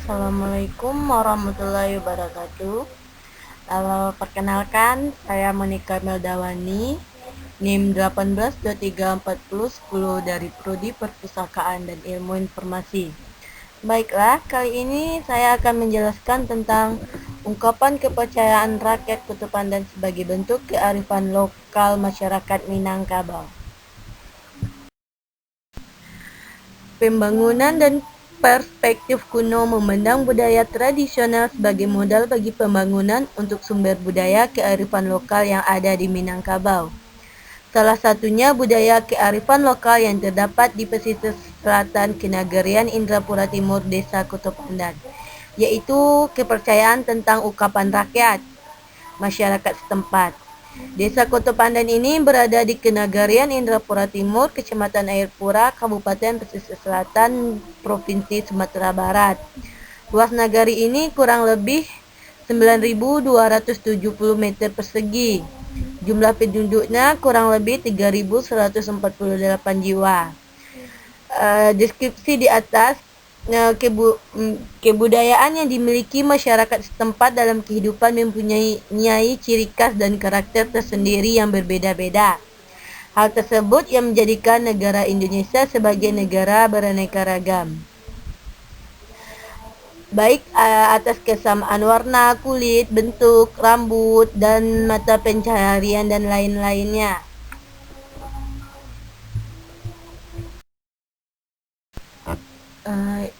Assalamualaikum warahmatullahi wabarakatuh. Perkenalkan, saya Monika Meldawani, NIM 18234010 dari Prodi Perpustakaan dan Ilmu Informasi. Baiklah, kali ini saya akan menjelaskan tentang ungkapan kepercayaan rakyat Kutub Pandan sebagai bentuk kearifan lokal masyarakat Minangkabau. Pembangunan dan perspektif kuno memandang budaya tradisional sebagai modal bagi pembangunan untuk sumber budaya kearifan lokal yang ada di Minangkabau. Salah satunya budaya kearifan lokal yang terdapat di pesisir selatan Kenagarian Indrapura Timur, Desa Kutub Pandan, yaitu kepercayaan tentang ungkapan rakyat masyarakat setempat. Desa Kutub Pandan ini berada di Kenagarian Indrapura Timur, Kecamatan Airpura, Kabupaten Pesisir Selatan, Provinsi Sumatera Barat. Luas nagari ini kurang lebih 9.270 meter persegi. Jumlah penduduknya kurang lebih 3.148 jiwa. Deskripsi di atas kebudayaan yang dimiliki masyarakat setempat dalam kehidupan mempunyai ciri khas dan karakter tersendiri yang berbeda-beda. Hal tersebut yang menjadikan negara Indonesia sebagai negara beraneka ragam, baik atas kesamaan warna kulit, bentuk, rambut, dan mata pencaharian dan lain-lainnya.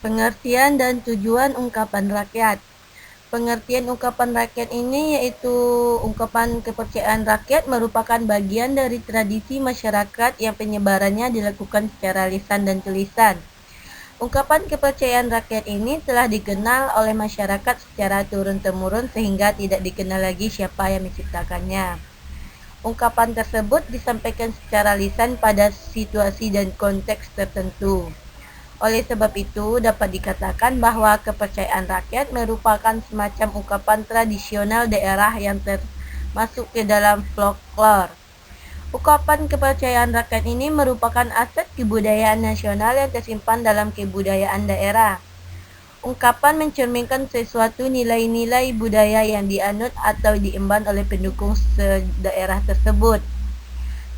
Pengertian dan tujuan ungkapan rakyat. Pengertian ungkapan rakyat ini yaitu ungkapan kepercayaan rakyat merupakan bagian dari tradisi masyarakat yang penyebarannya dilakukan secara lisan dan tulisan. Ungkapan kepercayaan rakyat ini telah dikenal oleh masyarakat secara turun-temurun sehingga tidak dikenal lagi siapa yang menciptakannya. Ungkapan tersebut disampaikan secara lisan pada situasi dan konteks tertentu. Oleh sebab itu, dapat dikatakan bahwa kepercayaan rakyat merupakan semacam ungkapan tradisional daerah yang termasuk ke dalam folklore. Ungkapan kepercayaan rakyat ini merupakan aset kebudayaan nasional yang tersimpan dalam kebudayaan daerah. Ungkapan mencerminkan sesuatu nilai-nilai budaya yang dianut atau diemban oleh pendukung daerah tersebut.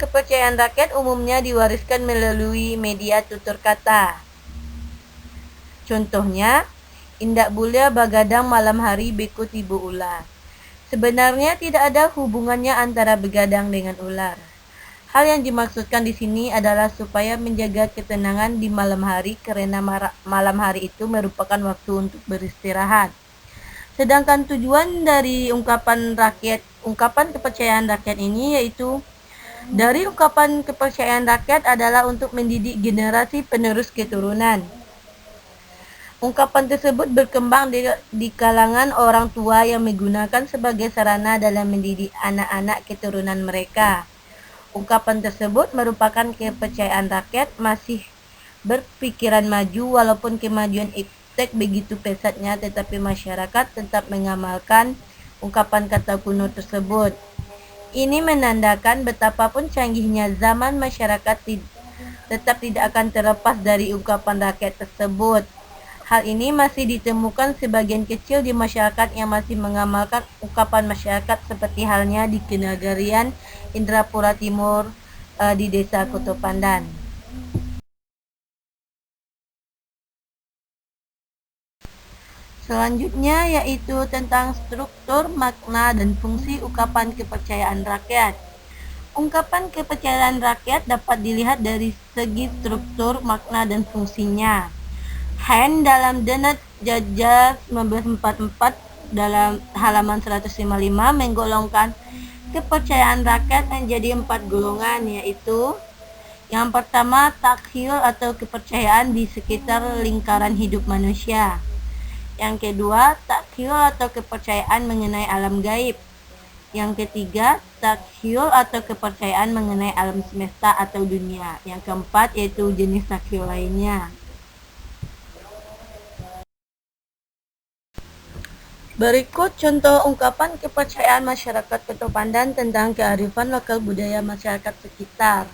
Kepercayaan rakyat umumnya diwariskan melalui media tutur kata. Contohnya, indak bulia bagadang malam hari beku tibu ular. Sebenarnya tidak ada hubungannya antara begadang dengan ular. Hal yang dimaksudkan di sini adalah supaya menjaga ketenangan di malam hari karena malam hari itu merupakan waktu untuk beristirahat. Sedangkan tujuan dari ungkapan kepercayaan rakyat ini yaitu dari ungkapan kepercayaan rakyat adalah untuk mendidik generasi penerus keturunan. Ungkapan tersebut berkembang di kalangan orang tua yang menggunakan sebagai sarana dalam mendidik anak-anak keturunan mereka. Ungkapan tersebut merupakan kepercayaan rakyat masih berpikiran maju walaupun kemajuan iptek begitu pesatnya, tetapi masyarakat tetap mengamalkan ungkapan kata kuno tersebut. Ini menandakan betapapun canggihnya zaman, masyarakat tetap tidak akan terlepas dari ungkapan rakyat tersebut. Hal ini masih ditemukan sebagian kecil di masyarakat yang masih mengamalkan ungkapan masyarakat seperti halnya di Kenagarian Indrapura Timur di Desa Kutub Pandan. Selanjutnya yaitu tentang struktur, makna, dan fungsi ungkapan kepercayaan rakyat. Ungkapan kepercayaan rakyat dapat dilihat dari segi struktur, makna, dan fungsinya. Hein dalam Denat Jajah 1944 dalam halaman 155 menggolongkan kepercayaan rakyat menjadi 4 golongan, yaitu yang pertama takhayul atau kepercayaan di sekitar lingkaran hidup manusia. Yang kedua takhayul atau kepercayaan mengenai alam gaib. Yang ketiga takhayul atau kepercayaan mengenai alam semesta atau dunia. Yang keempat yaitu jenis takhayul lainnya. Berikut contoh ungkapan kepercayaan masyarakat Kutub Pandan tentang kearifan lokal budaya masyarakat sekitar.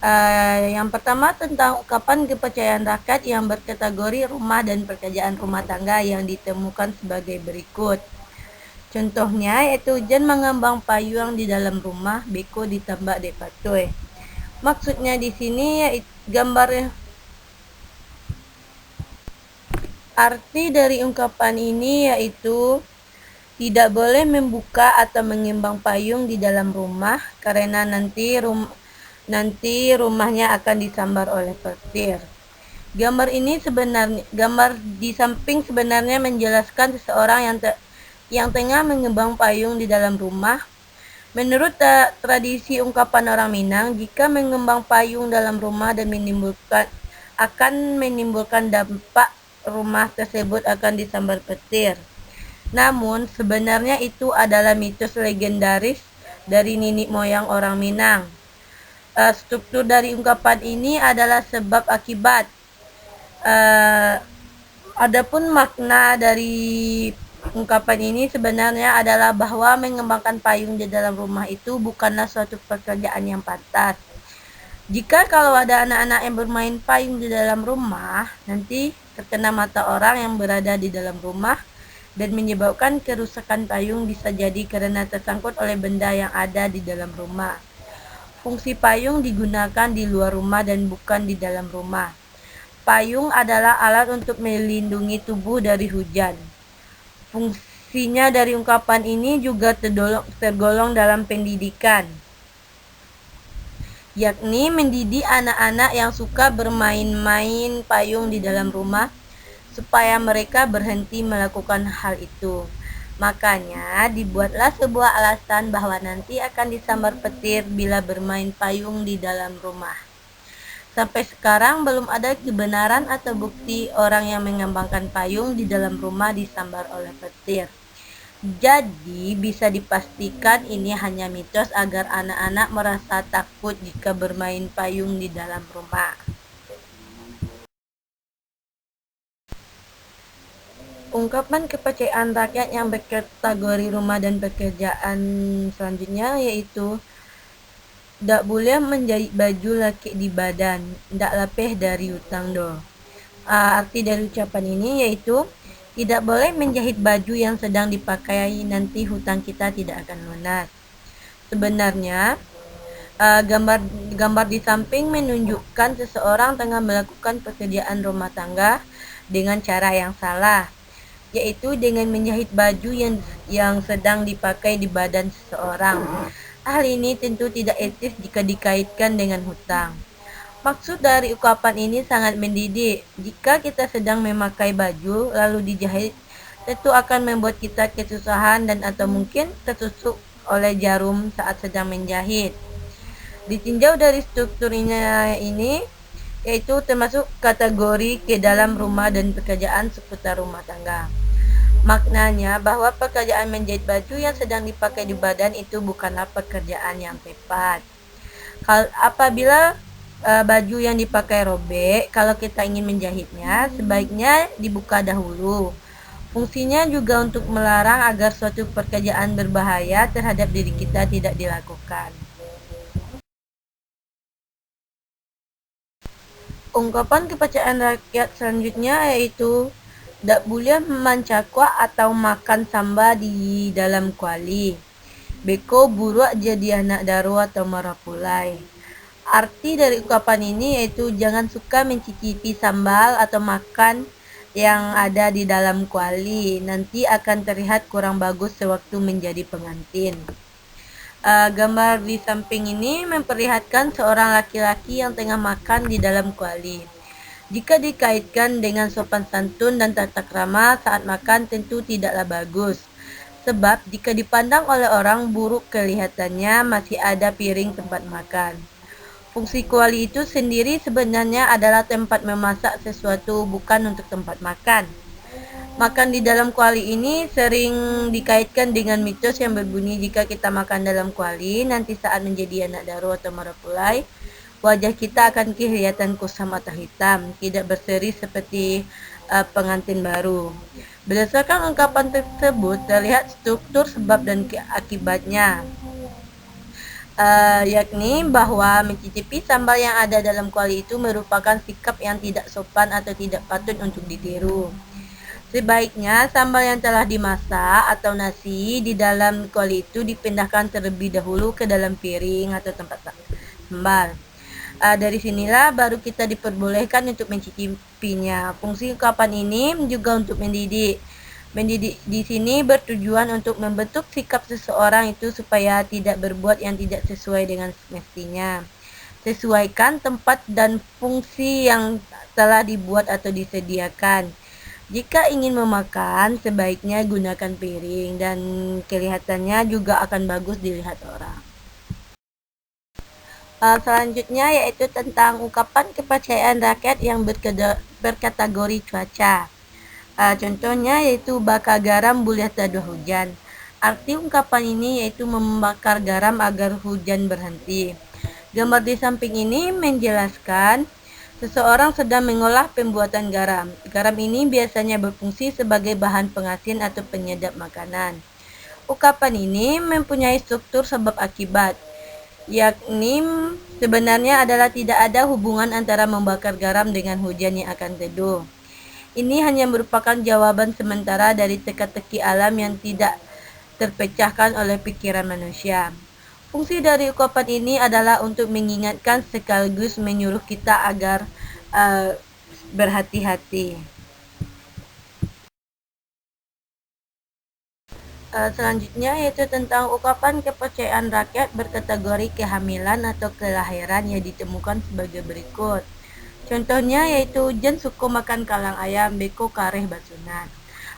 Yang pertama tentang ungkapan kepercayaan rakyat yang berkategori rumah dan pekerjaan rumah tangga yang ditemukan sebagai berikut. Contohnya yaitu jan mengembang payung di dalam rumah, beko ditambak dek patoi. Maksudnya di sini yaitu gambar arti dari ungkapan ini yaitu tidak boleh membuka atau mengembang payung di dalam rumah karena nanti rumahnya akan disambar oleh petir. Gambar di samping sebenarnya menjelaskan seseorang yang tengah mengembang payung di dalam rumah. Menurut tradisi ungkapan orang Minang, jika mengembang payung dalam rumah dan akan menimbulkan dampak rumah tersebut akan disambar petir. Namun, sebenarnya itu adalah mitos legendaris dari nenek moyang orang Minang. Struktur dari ungkapan ini adalah sebab akibat. Adapun makna dari ungkapan ini sebenarnya adalah bahwa mengembangkan payung di dalam rumah itu bukanlah suatu pekerjaan yang pantas. Jika kalau ada anak-anak yang bermain payung di dalam rumah, nanti terkena mata orang yang berada di dalam rumah dan menyebabkan kerusakan payung bisa jadi karena tersangkut oleh benda yang ada di dalam rumah. Fungsi payung digunakan di luar rumah dan bukan di dalam rumah. Payung adalah alat untuk melindungi tubuh dari hujan. Fungsinya dari ungkapan ini juga tergolong dalam pendidikan, yakni mendidik anak-anak yang suka bermain-main payung di dalam rumah supaya mereka berhenti melakukan hal itu. Makanya dibuatlah sebuah alasan bahwa nanti akan disambar petir bila bermain payung di dalam rumah. Sampai sekarang belum ada kebenaran atau bukti orang yang mengembangkan payung di dalam rumah disambar oleh petir. Jadi bisa dipastikan ini hanya mitos agar anak-anak merasa takut jika bermain payung di dalam rumah. Ungkapan kepercayaan rakyat yang berkategori rumah dan pekerjaan selanjutnya yaitu ndak boleh menjahit baju laki di badan, ndak lapeh dari hutang do. Arti dari ucapan ini yaitu tidak boleh menjahit baju yang sedang dipakai, nanti hutang kita tidak akan lunas. Sebenarnya gambar di samping menunjukkan seseorang tengah melakukan pekerjaan rumah tangga dengan cara yang salah, yaitu dengan menjahit baju yang sedang dipakai di badan seseorang. Hal ini tentu tidak etis jika dikaitkan dengan hutang. Maksud dari ungkapan ini sangat mendidik. Jika kita sedang memakai baju lalu dijahit, tentu akan membuat kita kesusahan dan atau mungkin tertusuk oleh jarum saat sedang menjahit. Ditinjau dari strukturnya ini, yaitu termasuk kategori ke dalam rumah dan pekerjaan seputar rumah tangga. Maknanya bahwa pekerjaan menjahit baju yang sedang dipakai di badan itu bukanlah pekerjaan yang tepat. Apabila baju yang dipakai robek, kalau kita ingin menjahitnya, sebaiknya dibuka dahulu. Fungsinya juga untuk melarang agar suatu pekerjaan berbahaya terhadap diri kita tidak dilakukan. Ungkapan kepercayaan rakyat selanjutnya yaitu ndak boleh mencakwa atau makan samba di dalam kuali. Beko buruak jadi anak daru atau marapulai. Arti dari ungkapan ini yaitu jangan suka mencicipi sambal atau makan yang ada di dalam kuali. Nanti akan terlihat kurang bagus sewaktu menjadi pengantin. Gambar di samping ini memperlihatkan seorang laki-laki yang tengah makan di dalam kuali. Jika dikaitkan dengan sopan santun dan tata krama saat makan tentu tidaklah bagus. Sebab jika dipandang oleh orang buruk kelihatannya masih ada piring tempat makan. Fungsi kuali itu sendiri sebenarnya adalah tempat memasak sesuatu bukan untuk tempat makan. Makan di dalam kuali ini sering dikaitkan dengan mitos yang berbunyi jika kita makan dalam kuali nanti saat menjadi anak daru atau marapulai, wajah kita akan kelihatan kusam atau hitam, tidak berseri seperti pengantin baru. Berdasarkan ungkapan tersebut, terlihat struktur sebab dan akibatnya. yakni bahwa mencicipi sambal yang ada dalam kuali itu merupakan sikap yang tidak sopan atau tidak patut untuk ditiru. Sebaiknya sambal yang telah dimasak atau nasi di dalam kuali itu dipindahkan terlebih dahulu ke dalam piring atau tempat sambal. Dari sinilah baru kita diperbolehkan untuk mencicipinya. Fungsi ungkapan ini juga untuk mendidik. Mendidik di sini bertujuan untuk membentuk sikap seseorang itu supaya tidak berbuat yang tidak sesuai dengan semestinya. Sesuaikan tempat dan fungsi yang telah dibuat atau disediakan. Jika ingin memakan, sebaiknya gunakan piring dan kelihatannya juga akan bagus dilihat orang. Selanjutnya yaitu tentang ungkapan kepercayaan rakyat yang berkategori cuaca. Contohnya yaitu bakar garam boleh teduh hujan. Arti ungkapan ini yaitu membakar garam agar hujan berhenti. Gambar di samping ini menjelaskan seseorang sedang mengolah pembuatan garam. Garam ini biasanya berfungsi sebagai bahan pengasin atau penyedap makanan. Ungkapan ini mempunyai struktur sebab akibat, yakni sebenarnya adalah tidak ada hubungan antara membakar garam dengan hujan yang akan teduh. Ini hanya merupakan jawaban sementara dari teka-teki alam yang tidak terpecahkan oleh pikiran manusia. Fungsi dari ungkapan ini adalah untuk mengingatkan sekaligus menyuruh kita agar berhati-hati. Selanjutnya yaitu tentang ungkapan kepercayaan rakyat berkategori kehamilan atau kelahiran yang ditemukan sebagai berikut. Contohnya yaitu jan suku makan kalang ayam, beko kareh basunan.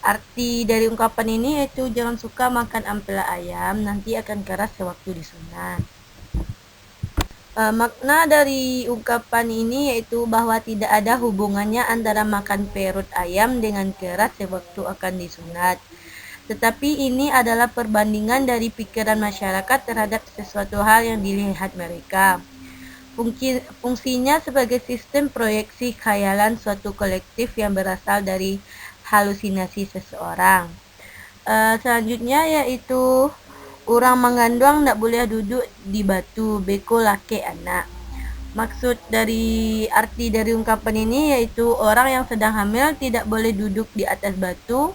Arti dari ungkapan ini yaitu jangan suka makan ampela ayam, nanti akan keras sewaktu disunat. Makna dari ungkapan ini yaitu bahwa tidak ada hubungannya antara makan perut ayam dengan keras sewaktu akan disunat. Tetapi ini adalah perbandingan dari pikiran masyarakat terhadap sesuatu hal yang dilihat mereka. Fungsinya sebagai sistem proyeksi khayalan suatu kolektif yang berasal dari halusinasi seseorang. Selanjutnya yaitu orang mengandung tak boleh duduk di batu, beko laki anak. Maksud dari arti dari ungkapan ini yaitu orang yang sedang hamil tidak boleh duduk di atas batu,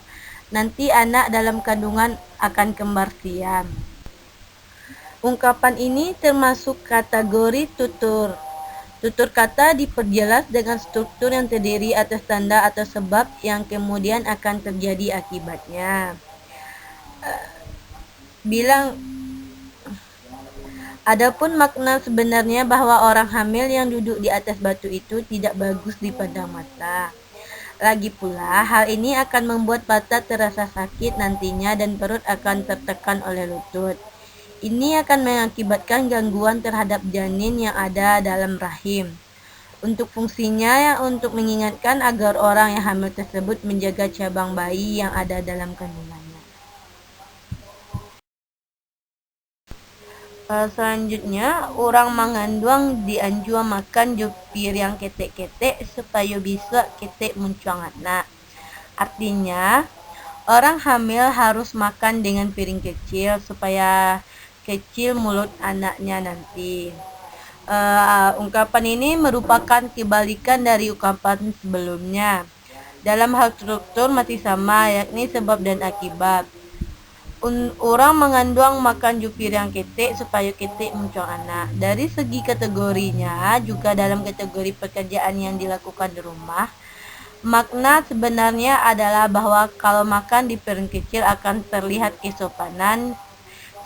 nanti anak dalam kandungan akan kembar siam. Ungkapan ini termasuk kategori tutur. Tutur kata diperjelas dengan struktur yang terdiri atas tanda atau sebab yang kemudian akan terjadi akibatnya. Adapun makna sebenarnya bahwa orang hamil yang duduk di atas batu itu tidak bagus dipandang mata. Lagi pula, hal ini akan membuat mata terasa sakit nantinya dan perut akan tertekan oleh lutut. Ini akan mengakibatkan gangguan terhadap janin yang ada dalam rahim. Untuk fungsinya untuk mengingatkan agar orang yang hamil tersebut menjaga cabang bayi yang ada dalam kandungannya. Selanjutnya, orang mengandung dianjur makan jupir yang ketek-ketek supaya bisa ketek muncuang anak. Artinya, orang hamil harus makan dengan piring kecil supaya kecil mulut anaknya nanti. Ungkapan ini merupakan kebalikan dari ungkapan sebelumnya. Dalam hal struktur masih sama, yakni sebab dan akibat. Orang mengandung makan jupir yang ketek supaya ketek muncul anak. Dari segi kategorinya, juga dalam kategori pekerjaan yang dilakukan di rumah, makna sebenarnya adalah bahwa kalau makan di piring kecil akan terlihat kesopanan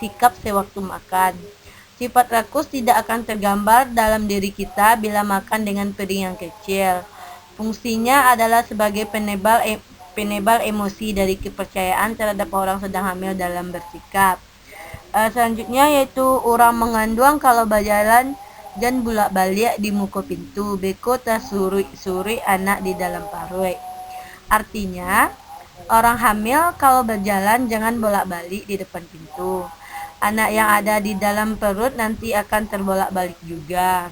sikap sewaktu makan. Sifat rakus tidak akan tergambar dalam diri kita bila makan dengan piring yang kecil. Fungsinya adalah sebagai penebal emosi dari kepercayaan terhadap orang sedang hamil dalam bersikap. Selanjutnya yaitu orang mengandung kalau berjalan dan bolak-balik di muka pintu, beko tasuri anak di dalam paroi. Artinya, orang hamil kalau berjalan jangan bolak-balik di depan pintu. Anak yang ada di dalam perut nanti akan terbolak-balik juga.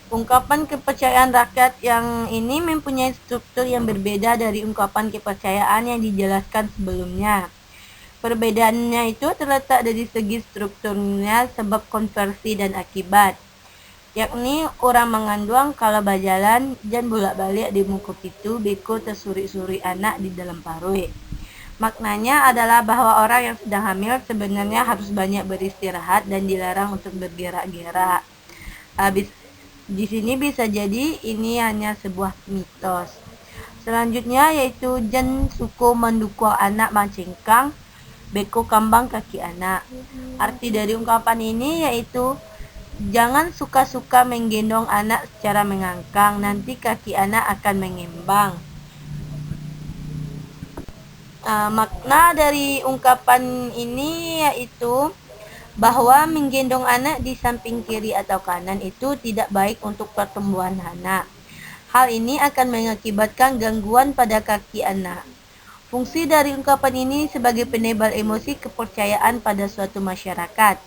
Ungkapan kepercayaan rakyat yang ini mempunyai struktur yang berbeda dari ungkapan kepercayaan yang dijelaskan sebelumnya. Perbedaannya itu terletak dari segi strukturnya, sebab konversi dan akibat, yakni orang mengandung kalau berjalan dan bolak-balik di muka pitu beko tersuri-suri anak di dalam parut. Maknanya adalah bahwa orang yang sedang hamil sebenarnya harus banyak beristirahat dan dilarang untuk bergerak-gerak. Di sini bisa jadi ini hanya sebuah mitos. Selanjutnya yaitu jan suko mendukung anak macengkang beko kambang kaki anak. Arti dari ungkapan ini yaitu jangan suka-suka menggendong anak secara mengangkang, nanti kaki anak akan mengembang. Makna dari ungkapan ini yaitu bahwa menggendong anak di samping kiri atau kanan itu tidak baik untuk pertumbuhan anak. Hal ini akan mengakibatkan gangguan pada kaki anak. Fungsi dari ungkapan ini sebagai penebal emosi kepercayaan pada suatu masyarakat.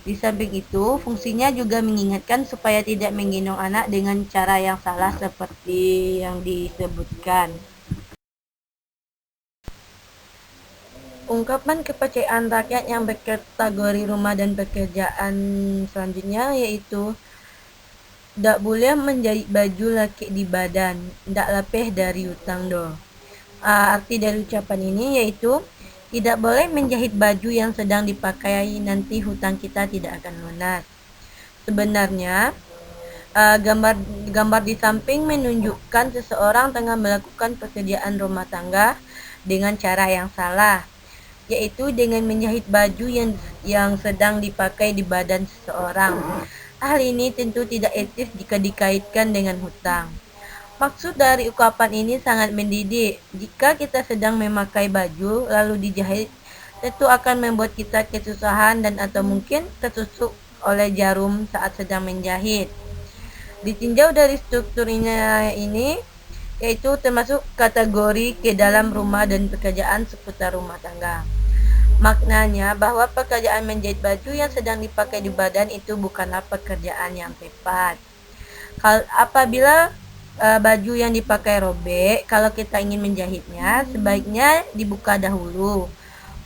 Di samping itu, fungsinya juga mengingatkan supaya tidak menggendong anak dengan cara yang salah seperti yang disebutkan. Ungkapan kepercayaan rakyat yang berkategori rumah dan pekerjaan selanjutnya yaitu tak boleh menjahit baju laki di badan, tak lepeh dari hutang do. Arti dari ucapan ini yaitu tidak boleh menjahit baju yang sedang dipakai, nanti hutang kita tidak akan lunas. Sebenarnya gambar di samping menunjukkan seseorang tengah melakukan pekerjaan rumah tangga dengan cara yang salah, yaitu dengan menjahit baju yang sedang dipakai di badan seseorang. Hal ini tentu tidak etis jika dikaitkan dengan hutang. Maksud dari ungkapan ini sangat mendidik. Jika kita sedang memakai baju lalu dijahit, tentu akan membuat kita kesusahan dan atau mungkin tertusuk oleh jarum saat sedang menjahit. Ditinjau dari strukturnya ini, yaitu termasuk kategori ke dalam rumah dan pekerjaan seputar rumah tangga. Maknanya bahwa pekerjaan menjahit baju yang sedang dipakai di badan itu bukanlah pekerjaan yang tepat. Apabila baju yang dipakai robek, kalau kita ingin menjahitnya, sebaiknya dibuka dahulu.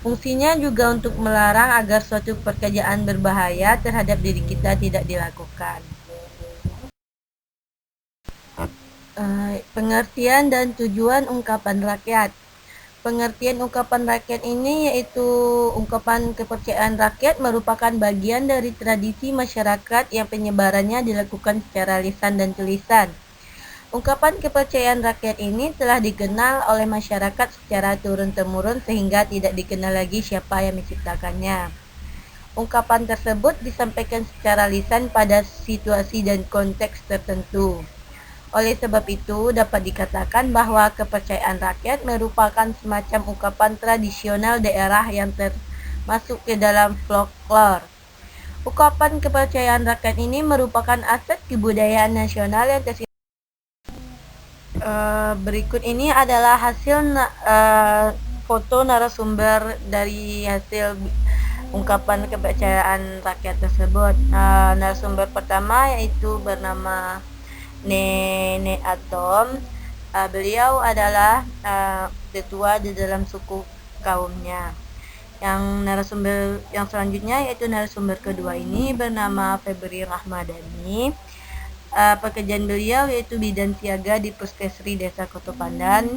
Fungsinya juga untuk melarang agar suatu pekerjaan berbahaya terhadap diri kita tidak dilakukan. Pengertian dan tujuan ungkapan rakyat. Pengertian ungkapan rakyat ini yaitu ungkapan kepercayaan rakyat merupakan bagian dari tradisi masyarakat yang penyebarannya dilakukan secara lisan dan tulisan. Ungkapan kepercayaan rakyat ini telah dikenal oleh masyarakat secara turun-temurun sehingga tidak dikenal lagi siapa yang menciptakannya. Ungkapan tersebut disampaikan secara lisan pada situasi dan konteks tertentu. Oleh sebab itu, dapat dikatakan bahwa kepercayaan rakyat merupakan semacam ungkapan tradisional daerah yang termasuk ke dalam folklore. Ungkapan kepercayaan rakyat ini merupakan aset kebudayaan nasional yang tersimpan. Berikut ini adalah hasil foto narasumber dari hasil ungkapan kepercayaan rakyat tersebut. Narasumber pertama yaitu bernama Nenek Atom. Beliau adalah tetua di dalam suku kaumnya. Yang narasumber yang selanjutnya yaitu narasumber kedua ini bernama Febri Rahmadani. Pekerjaan beliau yaitu bidan siaga di Puskesri Desa Kotopandan.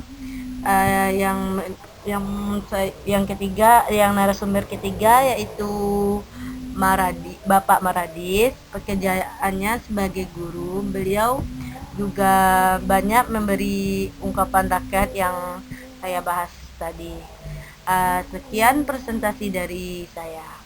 Yang ketiga, yang narasumber ketiga yaitu Bapak Maradis. Pekerjaannya sebagai guru. Beliau juga banyak memberi ungkapan rakyat yang saya bahas tadi. Sekian presentasi dari saya.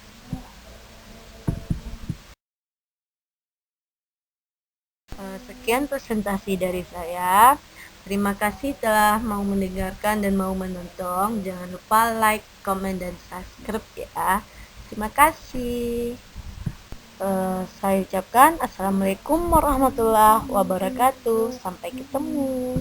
Sekian presentasi dari saya. Terima kasih telah mau mendengarkan dan mau menonton. Jangan lupa like, komen, dan subscribe ya. Terima kasih. Saya ucapkan Assalamualaikum warahmatullahi wabarakatuh. Sampai ketemu.